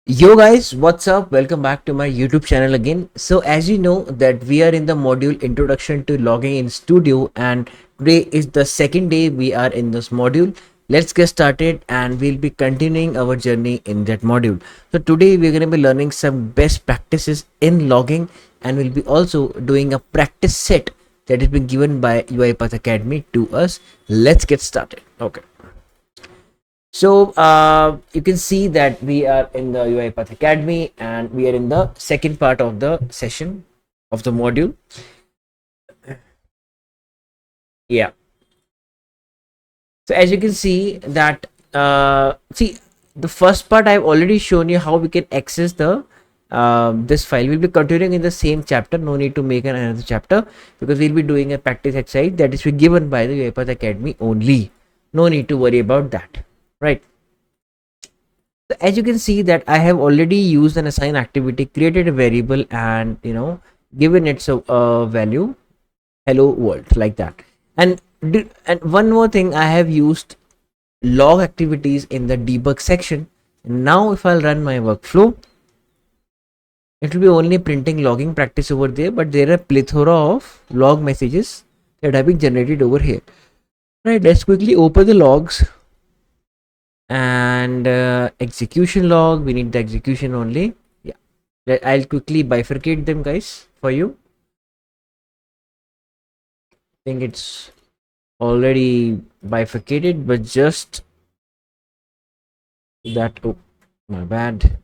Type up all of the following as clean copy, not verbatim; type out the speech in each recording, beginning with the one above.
Yo guys, what's up? Welcome back to my YouTube channel again. So as you know that we are in the module introduction to logging in studio, and today is the second day we are in this module. Let's get started and we'll be continuing our journey in that module. So today we're going to be learning some best practices in logging, and we'll be also doing a practice set that has been given by UiPath Academy to us. Let's get started. Okay. So you can see that we are in the UiPath Academy and we are in the second part of the session of the module. Yeah. So as you can see that see the first part I've already shown you how we can access the this file. We'll be continuing in the same chapter. No need to make another chapter because we'll be doing a practice exercise that is given by the UiPath Academy only. No need to worry about that. Right. So as you can see that I have already used an assign activity, created a variable, and given it a value hello world like that. And one more thing, I have used log activities in the debug section. Now if I'll run my workflow, it will be only printing logging practice over there, but there are plethora of log messages that have been generated over here. Right, let's quickly open the logs and execution log. We need the execution only. Yeah, I'll quickly bifurcate them guys for you. I think it's already bifurcated, but just that, oh my bad,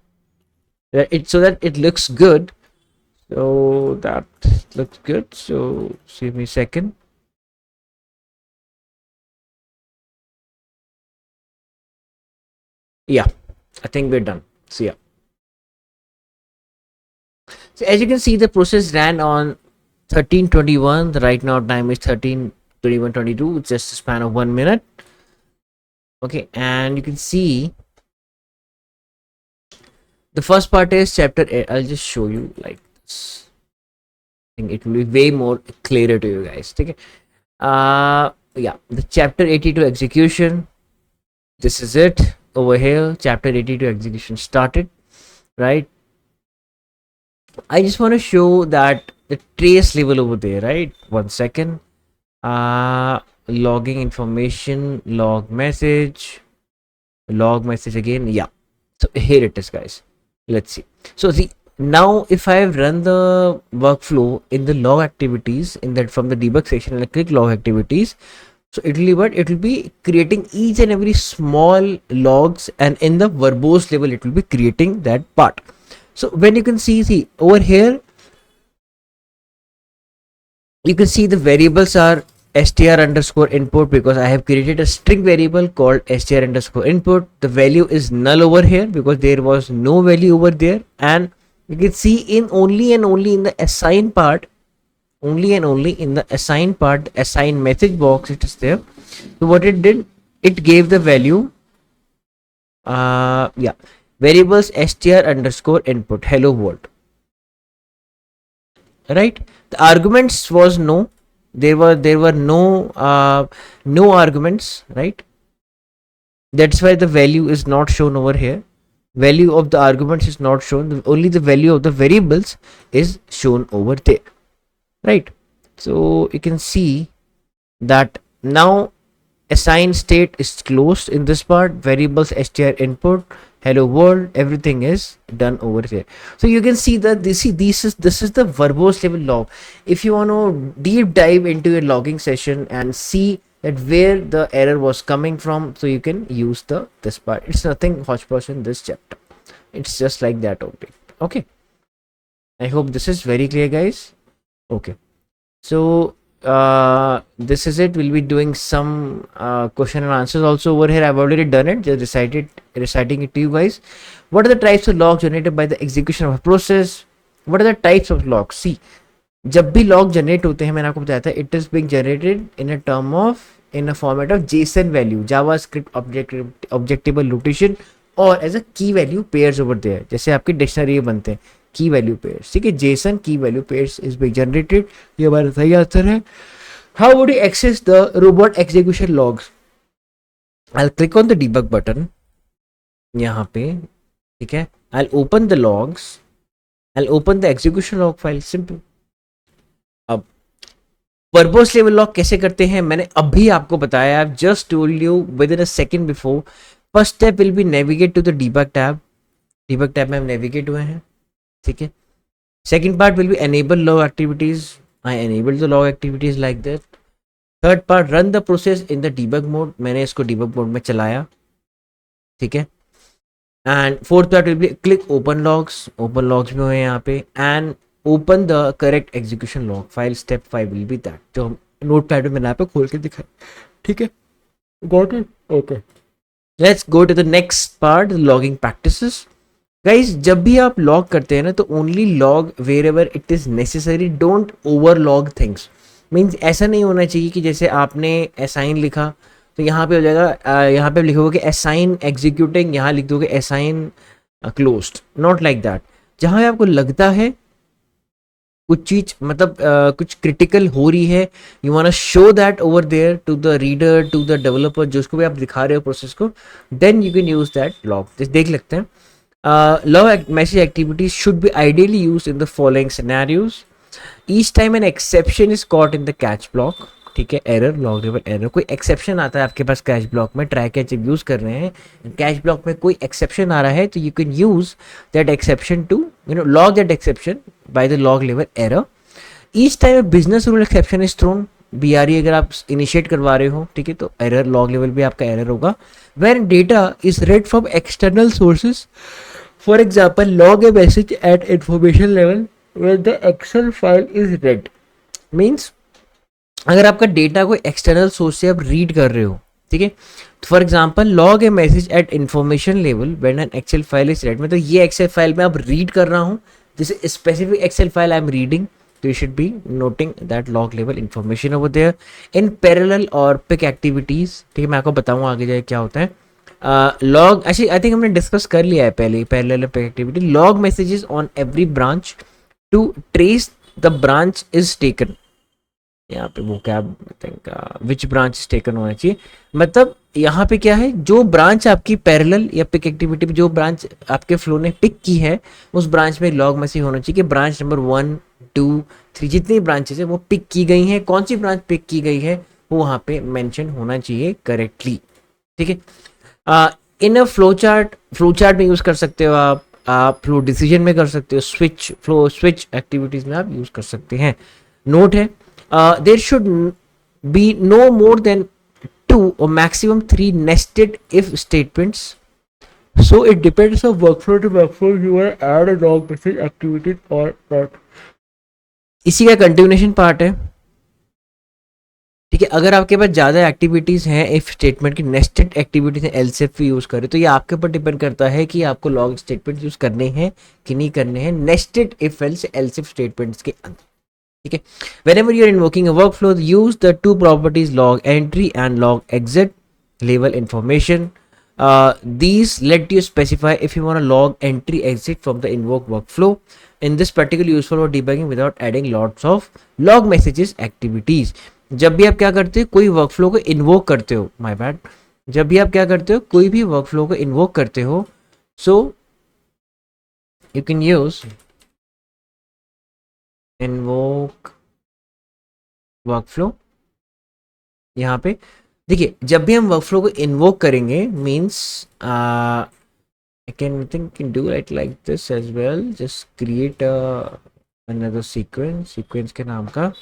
it so that it looks good. So that looks good, so give me a second. Yeah, I think we're done. So yeah, so as you can see the process ran on 13:21. The right now time is 13:21:22. It's just a span of 1 minute. Okay, and you can see the first part is chapter 8. I'll just show you like this. I think it will be way more clearer to you guys. Okay. Yeah, the chapter 82 execution. This is it over here. Chapter 82 execution started, right? I just want to show that the trace level over there, right? 1 second. Logging information, log message again. Yeah. So here it is, guys. Let's see. So see, now if I have run the workflow in the log activities in that from the debug section and I click log activities, so it will be what, it will be creating each and every small logs, and in the verbose level it will be creating that part. So when you can see over here, you can see the variables are str underscore input because I have created a string variable called str underscore input. The value is null over here because there was no value over there, and you can see in only and only in the assign part, only and only in the assign part, assign message box, it is there. So what it did, it gave the value yeah, variables str underscore input hello world, right? The arguments was no, there were no arguments, right? That's why the value is not shown over here. Value of the arguments is not shown, only the value of the variables is shown over there, right? So you can see that now assign state is closed in this part, variables str input hello world, everything is done over here. So you can see that this is the verbose level log. If you want to deep dive into a logging session and see that where the error was coming from, so you can use the this part. It's nothing hodgepodge in this chapter, it's just like that only. Okay, I hope this is very clear guys. Okay, so this is it. We'll be doing some question and answers also over here. I've already done it, just reciting it to you guys. What are the types of logs generated by the execution of a process? What are the types of logs? See, जब भी log generate होते हैं, मैंने आपको बताया था, it is being generated in a format of JSON value, JavaScript objectable notation, और as a की वैल्यू पेयर्स ओवर देयर, जैसे आपके डिक्शनरी बनते हैं की वैल्यू पेयर्स. ठीक है, जेसन की value pairs is being generated. ये हमारा सही आंसर है. How would you access the robot execution logs? I click on the debug button यहाँ पे. ठीक है, I'll open the logs, I'll open the execution log file, simple. अब verbose level log कैसे करते हैं मैंने अभी आपको बताया, I just told you within a second before. First step will be navigate to the debug tab. Debug tab में हम नेविगेट हुए हैं, ठीक है. Second part will be enable log activities. I enable the log activities like that. Third part run the process in the debug mode. मैंने इसको debug mode में चलाया, ठीक है. And fourth part will B click open logs. Open logs भी हुए हैं यहाँ पे. And open the correct execution log file. Step 5 will be that, जो हम नोट पैड में मैंने यहाँ पे खोल के दिखाया, ठीक है. Got it, okay. Let's go to the next part, logging practices. Guys जब भी आप लॉग करते हैं ना तो only log wherever it is necessary. Don't over log things. Means ऐसा नहीं होना चाहिए कि जैसे आपने असाइन लिखा तो यहाँ पे हो जाएगा, यहाँ पे लिखोगे असाइन एग्जीक्यूटिंग, यहाँ लिख दोगे assign closed. Not like that. जहाँ आपको लगता है कुछ चीज मतलब कुछ क्रिटिकल हो रही है, you want show that over there to the reader, to the developer, जिसको भी आप दिखा रहे हो प्रोसेस को, then you can use that log. जैसे देख लेते हैं. Log message activities should be ideally use in the following scenarios. Each time an exception is caught in the catch block. ठीक है, एरर, लॉग लेवल एरर, कोई exception आता है आपके पास कैच ब्लॉक में, ट्राई कैच जब यूज कर रहे हैं, कैच ब्लॉक में कोई एक्सेप्शन आ रहा है तो you can use that exception to log that exception by the log level error. Each time business rule exception is thrown. BRE अगर आप इनिशिएट करवा रहे हो, ठीक है, तो एरर लॉग लेवल भी आपका एरर होगा. When data is read from external sources, for example log a message at information level when the excel file is read. Means अगर आपका डेटा कोई एक्सटर्नल सोर्स से आप रीड कर रहे हो, ठीक है, तो for example log a message at information level when an excel file is read. मतलब ये एक्सेल फाइल में अब रीड कर रहा हूँ, जैसे specific excel file I am reading, तो you should be noting that log level information over there in parallel और पिक एक्टिविटीज. ठीक है, मैं आपको बताऊँ आगे जाए क्या होता है. लॉग एक्चुअली आई थिंक हमने डिस्कस कर लिया है पहले, parallel pick activity. Log messages on every branch to trace the branch is taken. यहाँ पे वो क्या थिंक विच ब्रांच टेकन होना चाहिए. मतलब यहाँ पे क्या है, जो ब्रांच आपकी पैरेलल या पिक एक्टिविटी में जो ब्रांच आपके फ्लो ने पिक की है, उस ब्रांच में लॉग मैसेज होना चाहिए कि ब्रांच नंबर 1, 2, 3 जितनी ब्रांचेस है वो पिक की गई हैं, कौन सी ब्रांच पिक की गई है वो वहाँ पे मेंशन होना चाहिए करेक्टली. ठीक है. इन अ फ्लो चार्ट में यूज कर सकते हो आप फ्लो डिसीजन में कर सकते हो, स्विच एक्टिविटीज में आप यूज कर सकते हैं. नोट है, there should be no more than 2 or maximum 3 nested if statements. So it depends on workflow to workflow. You will add a log message activities or not. इसी का continuation part है. ठीक है, अगर आपके पास ज़्यादा एक्टिविटीज़ हैं इफ स्टेटमेंट की, नेस्टेड एक्टिविटीज हैं, एल्सेफ यूज़ करें, तो ये आपके ऊपर डिपेंड करता है कि आपको लॉग स्टेटमेंट यूज़ करने हैं कि नहीं करने हैं nested if else else if statements के अंदर. ठीक है. Whenever you are invoking a workflow, use the two properties log entry and log exit label information. These let you specify if you want to log entry exit from the invoke workflow. In this particular useful for debugging without adding lots of log messages activities. जब भी आप क्या करते हो, कोई workflow को invoke करते हो, माय बैड, जब भी आप क्या करते हो, कोई भी वर्कफ्लो को इन्वोक करते हो, so you can use invoke workflow. यहाँ पे देखिए, जब भी हम वर्कफ्लो को इन्वोक करेंगे means I can do it like this as well. Just create another sequence के नाम का.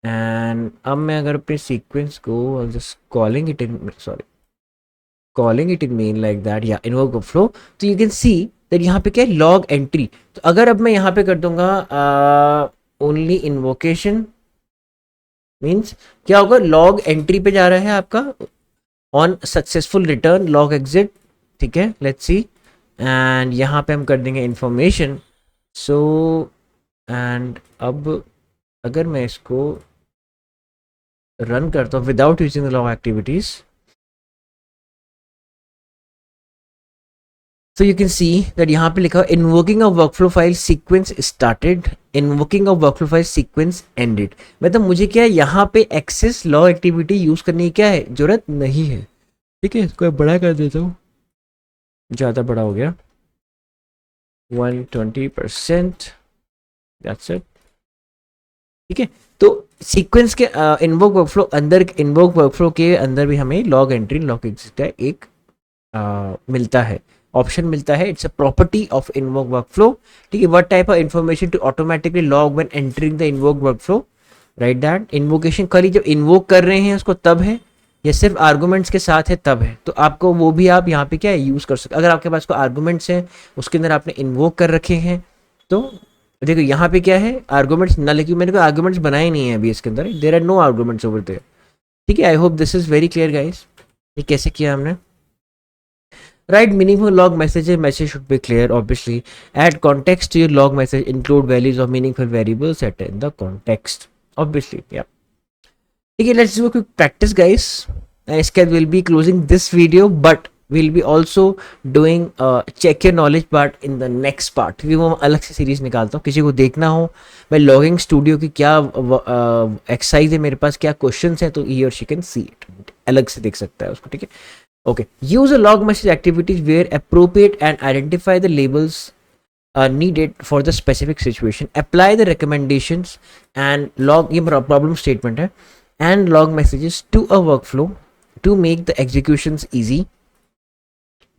एंड अब मैं अगर अपने सीक्वेंस को just calling it in main like that या इन्वोक वर्कफ्लो, तो यू कैन सी दैट यहाँ पे क्या है, लॉग एंट्री. तो अगर अब मैं यहाँ पे कर दूंगा ओनली इन्वोकेशन, मीन्स क्या होगा, लॉग एंट्री पे जा रहा है आपका on successful return log exit. ठीक है, लेट्स सी. एंड यहाँ पे हम कर देंगे इंफॉर्मेशन. सो एंड अब अगर मैं इसको रन करता हूँ without using the log activities, so you can see that यहाँ पे लिखा invoking a workflow file sequence started, invoking a workflow file sequence ended. मतलब मुझे क्या है, यहाँ पे access log activity यूज करने की क्या है, जरूरत नहीं है. ठीक है, इसको बड़ा कर देता हूँ, ज़्यादा बड़ा हो गया. 120%, दैट्स इट। ठीक है, तो सीक्वेंस के इन्वोक वर्कफ्लो अंदर, इन्वोक वर्कफ्लो के अंदर भी हमें लॉग एंट्री, लॉग एग्जिट का एक मिलता है, ऑप्शन मिलता है। It's a property of invoke workflow. ठीक है, what type of information to automatically log when entering the invoke workflow, right that. Invocation खाली जब इन्वोक कर रहे हैं उसको तब है, या सिर्फ आर्गुमेंट्स के साथ है तब है, तो आपको वो भी आप यहाँ पे क्या है यूज कर सकते। अगर आपके पास कोई आर्गुमेंट्स हैं उसके अंदर आपने इन्वोक कर रखे हैं, तो देखो यहाँ पे क्या है, आर्गुमेंट्स ना, लेकिन मैंने कोई आर्गुमेंट्स बनाए नहीं है अभी इसके अंदर, there are no arguments over there. ठीक है, I hope this is very clear guys. ये कैसे किया हमने। Write meaningful log messages. Message should be clear, obviously. Add context to your log message. Include values of meaningful variables set in the context. Obviously, yeah. Okay, let's do a quick practice, guys. Isked will be closing this video, but we'll be also doing check your knowledge part in the next part. क्योंकि वो अलग से series निकालता हूँ, किसी को देखना हो भाई लॉगिंग स्टूडियो की क्या एक्सरसाइज है मेरे पास, क्या क्वेश्चंस हैं, तो ही और शी कैन सी इट, अलग से देख सकता है उसको। ठीक है, okay, use a log message activities where appropriate and identify the labels needed for the specific situation. Apply the recommendations and log, ये problem statement है, and log messages to a workflow to make the executions easy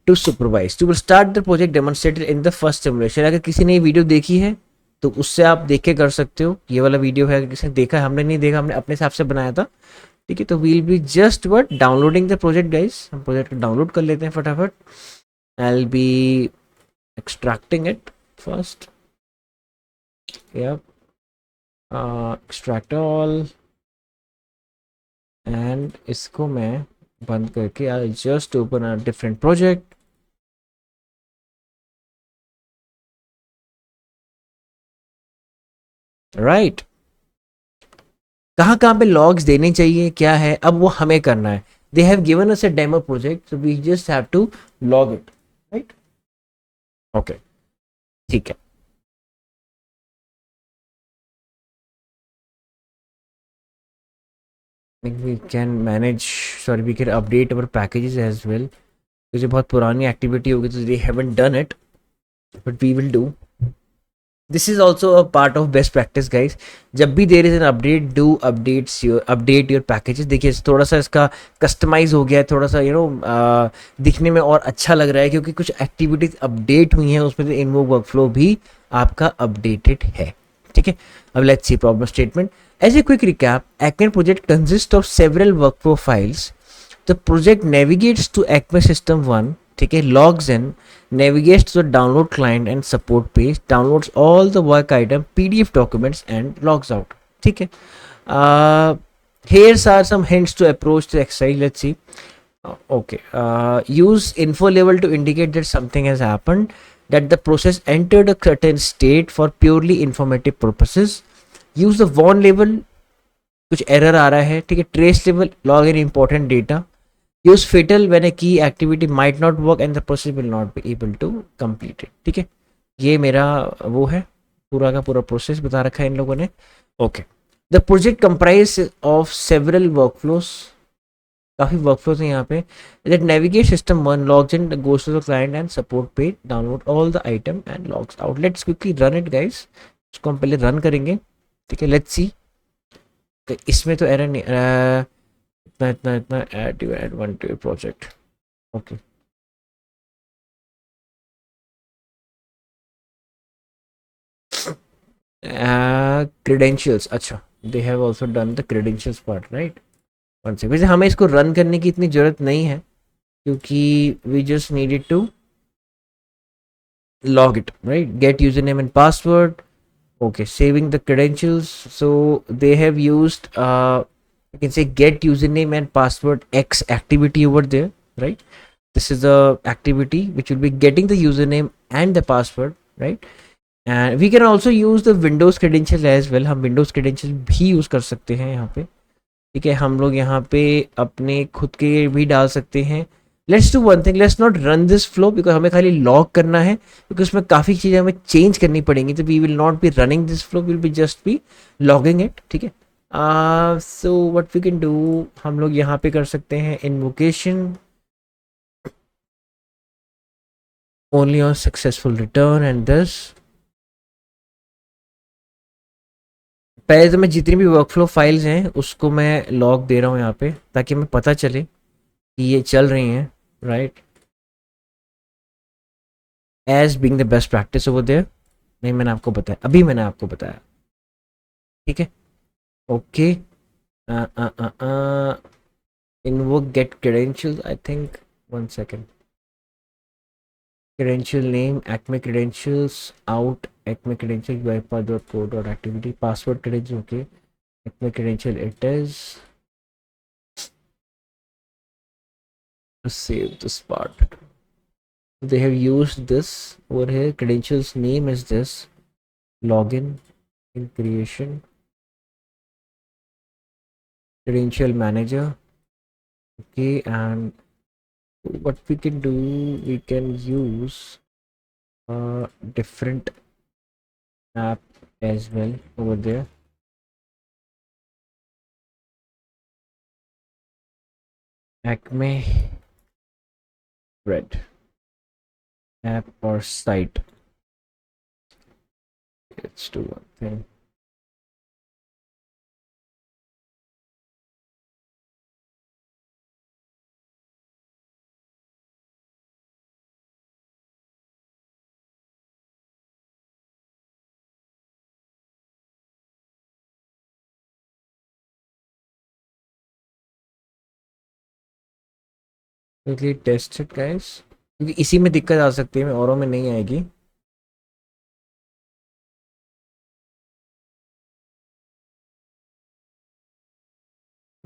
to supervise. To start the project demonstrated in the first simulation. अगर किसी ने ये video देखी है तो उससे आप देख के कर सकते हो। ये वाला वीडियो है, अगर किसी ने देखा है, हमने नहीं देखा, हमने अपने हिसाब से बनाया था। ठीक है, तो we'll be just what downloading the project guys. हम प्रोजेक्ट को डाउनलोड कर लेते हैं फटाफट। I will be extracting it first, extract all, and इसको मैं बंद करके I just open a different project. Right, कहाँ कहाँ पे लॉग्स देने चाहिए, क्या है, अब वो हमें करना है। They have given us a demo project, so we just have to log it, right. Okay, ठीक है। we can manage, sorry, we can update our packages as well, क्योंकि बहुत पुरानी एक्टिविटी होगी तो they haven't done it, but we will do. This is also a part of best practice guys. जब भी there is an update, do update your packages. देखिए थोड़ा सा इसका कस्टमाइज हो गया है, थोड़ा सा दिखने में और अच्छा लग रहा है, क्योंकि कुछ एक्टिविटीज अपडेट हुई हैं उसमें से इन्वोक वर्कफ्लो भी आपका अपडेटेड है। ठीक है, अब let's see problem statement. As a quick recap, Acme project consists of several workflow files. The project navigates to Acme System 1, ठीक है, logs in, navigates to the download client and support page, downloads all the work item, PDF documents and logs out. ठीक है, here's are some hints to approach the exercise. Let's see. Okay, use info level to indicate that something has happened, that the process entered a certain state for purely informative purposes. Use the warn level, कुछ error आ रहा है। ठीक है, trace level, log in important data. Use fatal when a key activity might not work and the process will not be able to complete it. ठीक है, ये मेरा वो है, पूरा का पूरा प्रोसेस बता रखा है इन लोगों ने। Okay, the project comprise of several workflows, काफी वर्कफ्लोस हैं यहाँ पे। That navigate system 1, logs in, goes to the client and support page, download all the item and logs out. Let's quickly run it guys, इसको हम पहले run करेंगे। ठीक है, लेट्स सी। इसमें तो एरर नहीं, इतना इतना इतना add one to project. Okay, credentials, अच्छा, they have also done the credentials part, right. One से वैसे हमें इसको रन करने की इतनी जरूरत नहीं है, क्योंकि we just needed to log it, right? Get username and password. Okay, saving the credentials. So they have used you can say get username and password X activity over there, right? This is the activity which will be getting the username and the password, right? And we can also use the Windows credentials as well. हम Windows credentials भी use कर सकते हैं यहाँ पे। ठीक है, हम लोग यहाँ पे अपने खुद के भी डाल सकते हैं। Let's do one thing, let's not run this flow, because हमें खाली लॉग करना है, क्योंकि उसमें काफ़ी चीज़ें हमें चेंज करनी पड़ेंगी। तो we will not be running this flow, will be just be logging it. ठीक है, so what we can do, हम लोग यहाँ पे कर सकते हैं invocation. only on successful return and this. पहले तो मैं जितनी भी वर्कफ्लो फाइल्स हैं उसको मैं लॉग दे रहा हूँ यहाँ पे, ताकि हमें पता चले कि ये चल रही हैं, right, as being the best practice over there. नहीं, मैंने आपको बताया, अभी मैंने आपको बताया, ठीक है, okay. invoke get credentials, I think, 1 second, credential name acme credentials out acme credential uipath.co.activity password credential, okay, acme credential it is. Save this part. They have used this over here. Credentials name is this, login in creation, credential manager, okay. And what we can do, we can use a different app as well over there. Acme Red app or site. Let's do one thing. Quickly test it, guys, क्योंकि इसी में दिक्कत आ सकती है, औरों में नहीं आएगी।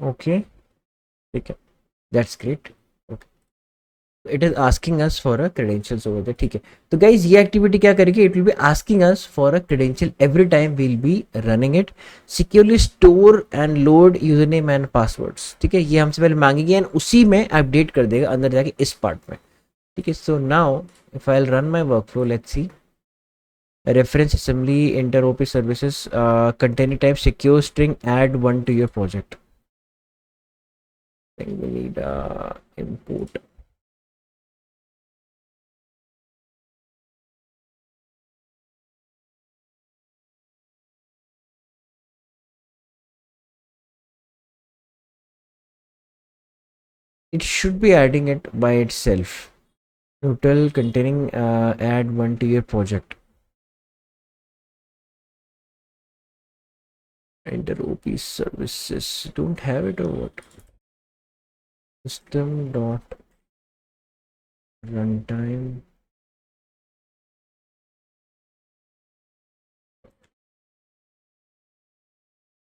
ओके, ठीक है, that's great. It is asking us for a credentials over there, ठीक है। तो गाइज ये एक्टिविटी क्या करेगी, it will be asking us for a credential every time we'll be running it. Securely store and load user name and passwords, ठीक है, ये हमसे पहले मांगेगी एंड उसी में अपडेट कर देगा अंदर जाके इस पार्ट में, ठीक है। So now if I will run my workflow, let's see, reference assembly inter op services, container type secure string, add one to your project. I think we need import. It should be adding it by itself. Total containing, add one to your project. Enter OP services. Don't have it or what? System dot runtime.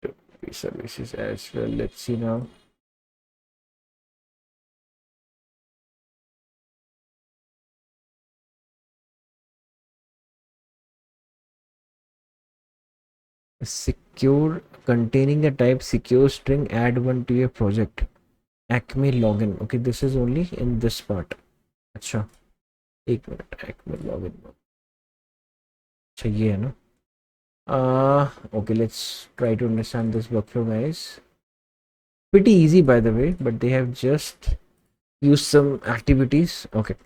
OP services as well. Let's see now. Secure containing the type secure string, add one to your project. Acme login. Okay, this is only in this part. अच्छा, एक minute, acme login. अच्छा, ये है ना। Okay, let's try to understand this workflow, guys. Pretty easy, by the way, but they have just used some activities. Okay.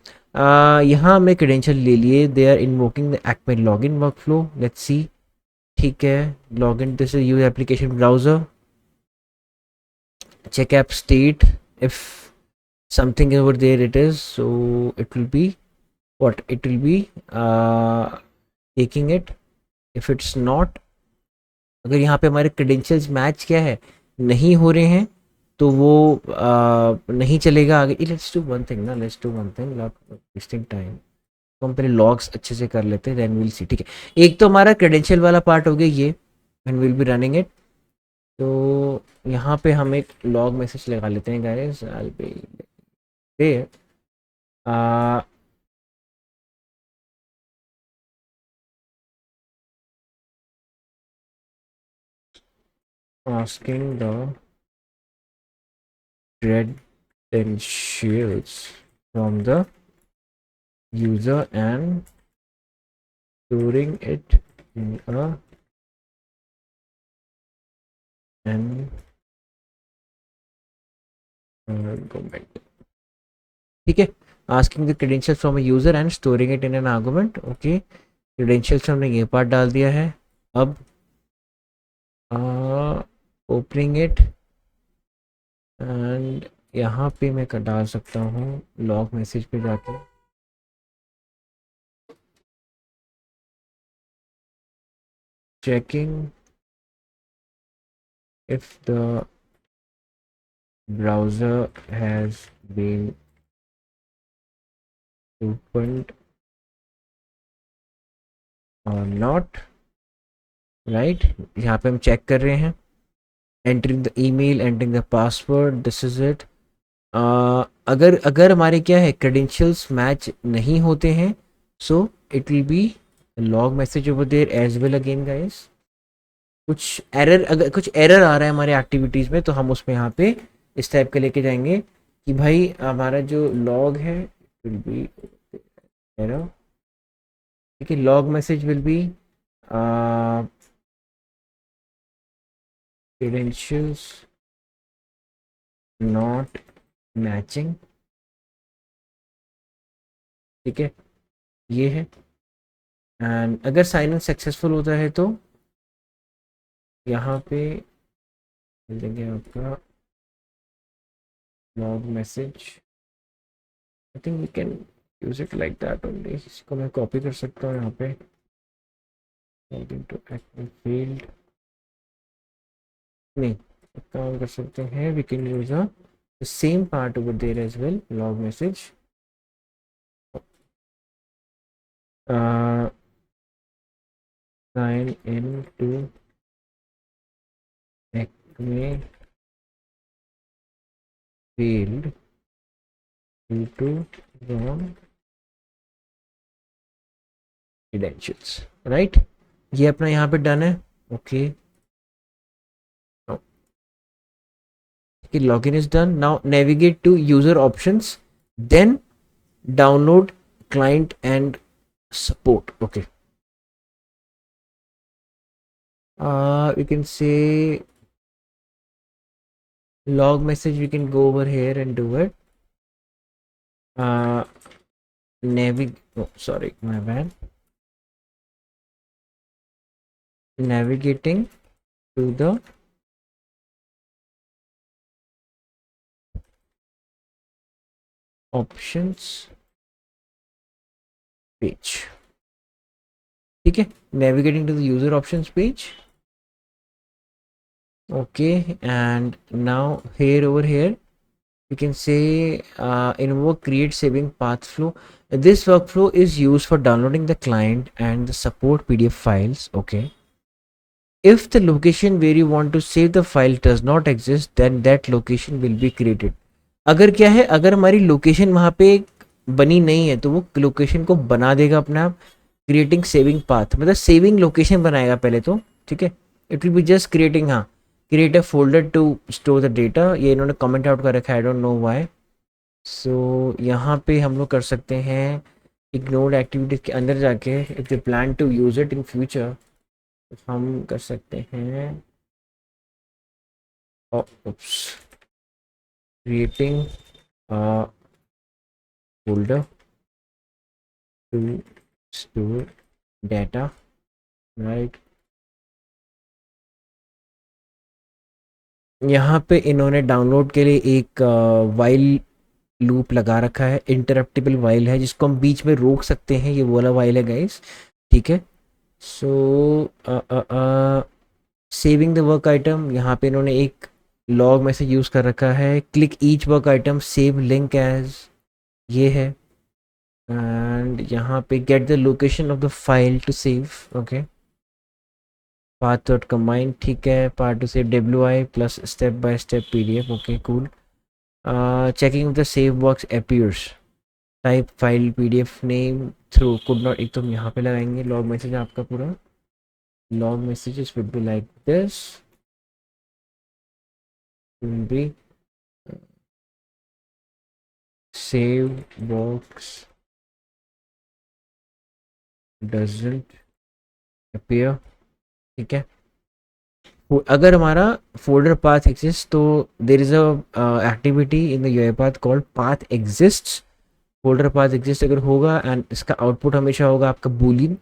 यहाँ मैं credential ले लिए. They are invoking the acme login workflow. Let's see. ठीक है, login. This is use application browser. Check app state. If something over there it is, so it will be what? It will be taking it. If it's not, अगर यहाँ पे हमारे credentials match क्या है, नहीं हो रहे हैं, तो वो नहीं चलेगा आगे। लेट्स डू वन थिंग ना, let's do one thing, not wasting time. तो हम पहले लॉग्स अच्छे से कर लेते हैं, देन विल सी, ठीक है। एक तो हमारा क्रेडेंशियल वाला पार्ट हो गया ये, and will be running it. तो यहाँ पे हम एक लॉग मैसेज लगा लेते हैं, guys, I will be there, asking the credentials from the user and storing it in a environment, ठीक है। Asking the credential from a user and storing it in an argument. Okay, credentials हमने ये part डाल दिया है। अब opening it and यहाँ पे मैं डाल सकता हूँ लॉग मैसेज पे जाके checking if the browser has been opened or not, right? यहाँ पे हम चेक कर रहे हैं, entering the email, entering the password, this is it. अगर अगर हमारे क्या है credentials मैच नहीं होते हैं, so it will be log message over there as well again guys. कुछ एरर, अगर कुछ एरर आ रहा है हमारे एक्टिविटीज़ में तो हम उसमें यहाँ पे इस टाइप के लेके जाएंगे कि भाई हमारा जो लॉग है विल बी एरर, ठीक है, log message will be credentials not matching, ठीक है, ये है। एंड अगर साइन इन सक्सेसफुल होता है तो यहाँ पे मिल देंगे आपका log message. I think we can use it like that only. इसको मैं कॉपी कर सकता हूँ यहाँ पे, log into active field, नहीं काम कर सकते हैं, we can use the same part over there as well, log message. Sign in to Acme field due to wrong credentials, right? ये अपना यहाँ पे डन है। Okay, login is done. Now navigate to user options, then download client and support. Okay, you can say log message, we can go over here and do it. Sorry, my bad. Navigating to the options page, ठीक है, navigating to the user options page. Okay, and now here over here you can say invoke create saving path flow. This workflow is used for downloading the client and the support PDF files. Okay, if the location where you want to save the file does not exist, then that location will be created. अगर क्या है, अगर हमारी location वहाँ पे बनी नहीं है तो वो लोकेशन को बना देगा अपने आप, क्रिएटिंग सेविंग पाथ, मतलब सेविंग लोकेशन बनाएगा पहले तो, ठीक है, it will be just creating, हाँ, create a folder to store the data, ये इन्होंने कमेंट आउट कर रखा है, I don't know why. So यहाँ पे हम लोग कर सकते हैं इग्नोर्ड एक्टिविटीज के अंदर जाके, if they plan to use it in future हम कर सकते हैं creating folder to store data, right. यहाँ पे इन्होंने डाउनलोड के लिए एक वाइल लूप लगा रखा है, इंटरप्टेबल वाइल है जिसको हम बीच में रोक सकते हैं, ये वाला वाइल है गाइस, ठीक है। सो सेविंग द वर्क आइटम, यहाँ पे इन्होंने एक लॉग मैसेज यूज़ कर रखा है, click each work item save link as, ये है। एंड यहाँ पे get the location of the file to save, okay, path dot combine, ठीक है, path to save WI plus step by step PDF, okay, cool. Checking if the save box appears, type file PDF name through could not, एक तो हम यहाँ पे लगाएंगे log message, आपका पूरा log messages would be like this, will be save box doesn't appear, ठीक है। अगर हमारा फोल्डर पाथ एग्जिस्ट तो there is a activity in the UI path called path exists, folder path exist अगर होगा and इसका आउटपुट हमेशा होगा आपका बूलियन,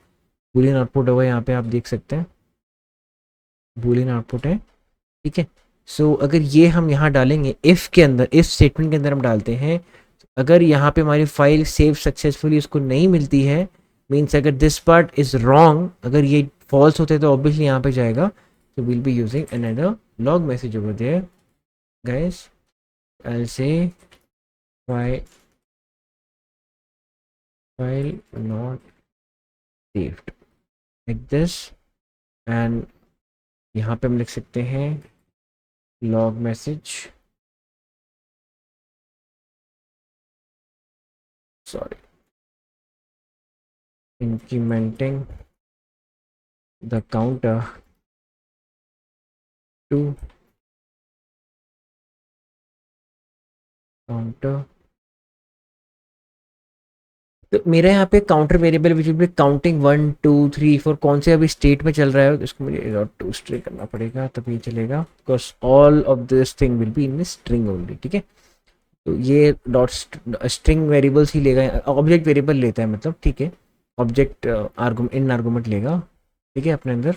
बूलियन आउटपुट होगा, यहाँ पे आप देख सकते हैं बूलियन आउटपुट है, ठीक है। सो अगर ये हम यहाँ डालेंगे इफ़ के अंदर, इफ़ स्टेटमेंट के अंदर हम डालते हैं, अगर यहाँ पे हमारी फाइल सेव सक्सेसफुली उसको नहीं मिलती है, मीन्स अगर दिस पार्ट इज रॉन्ग, अगर ये फॉल्स होते तो ऑब्वियसली यहाँ पे जाएगा, तो will be using another log message over there guys. I say file not saved like this, and यहाँ पे हम लिख सकते हैं log message, sorry, incrementing the counter to counter। तो मेरा यहाँ पे counter variable which will be counting 1 2 3 4 कौन से अभी स्टेट में चल रहा है, तो इसको मुझे टू स्ट्रिंग करना पड़ेगा तभी चलेगा, because all of this thing will be in string only, ठीक है। तो ये डॉट स्ट्रिंग वेरिएबल्स ही लेगा, ऑब्जेक्ट वेरिएबल लेता है मतलब, ठीक है, ऑब्जेक्ट आर्गुमेंट इन आर्गुमेंट लेगा, ठीक है, अपने अंदर।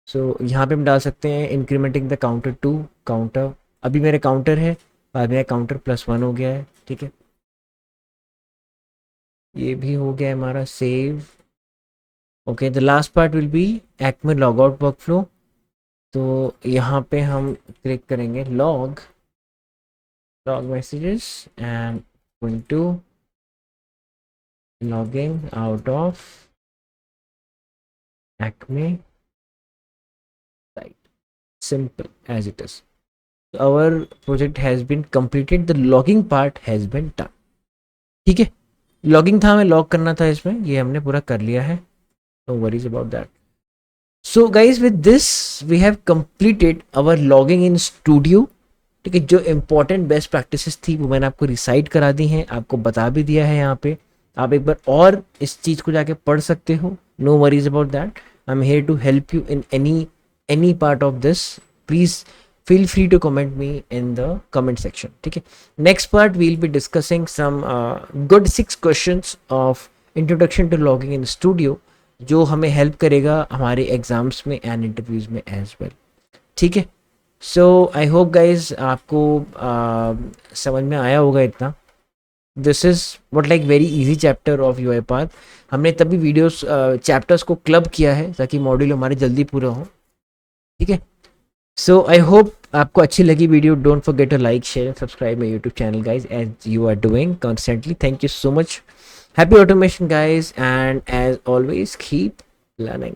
सो यहाँ पे हम डाल सकते हैं incriminating the counter to counter, अभी मेरे काउंटर है, बाद में काउंटर +1 हो गया है, ठीक है, ये भी हो गया है हमारा save. Okay, the last part will be Acme log out workflow. तो यहाँ पे हम क्लिक करेंगे log messages and going to logging out of Acme site, simple as it is. So our project has been completed, the logging part has been done, ठीक है। Logging था, हमें log करना था इसमें, ये हमने पूरा कर लिया है, no worries about that. So guys with this we have completed our logging in studio, ठीक है। जो इंपॉर्टेंट बेस्ट प्रैक्टिसेस थी वो मैंने आपको रिसाइट करा दी हैं, आपको बता भी दिया है यहाँ पे, आप एक बार और इस चीज़ को जाके पढ़ सकते हो, no worries about that. I am here to help you in any part of this, please feel free to comment me in the comment section, ठीक है। next part we'll be discussing some good 6 questions of introduction to logging in studio, जो हमें help करेगा हमारे exams में and interviews में as well, ठीक है। सो आई होप गाइज आपको समझ में आया होगा इतना। This is what like very easy chapter of UiPath। हमने तभी वीडियोस चैप्टर्स को क्लब किया है ताकि मॉड्यूल हमारे जल्दी पूरा हो, ठीक है। सो आई होप आपको अच्छी लगी video. Don't forget to like share and subscribe my YouTube channel guys as you are doing constantly. Thank you so much, happy automation guys, and as always keep learning.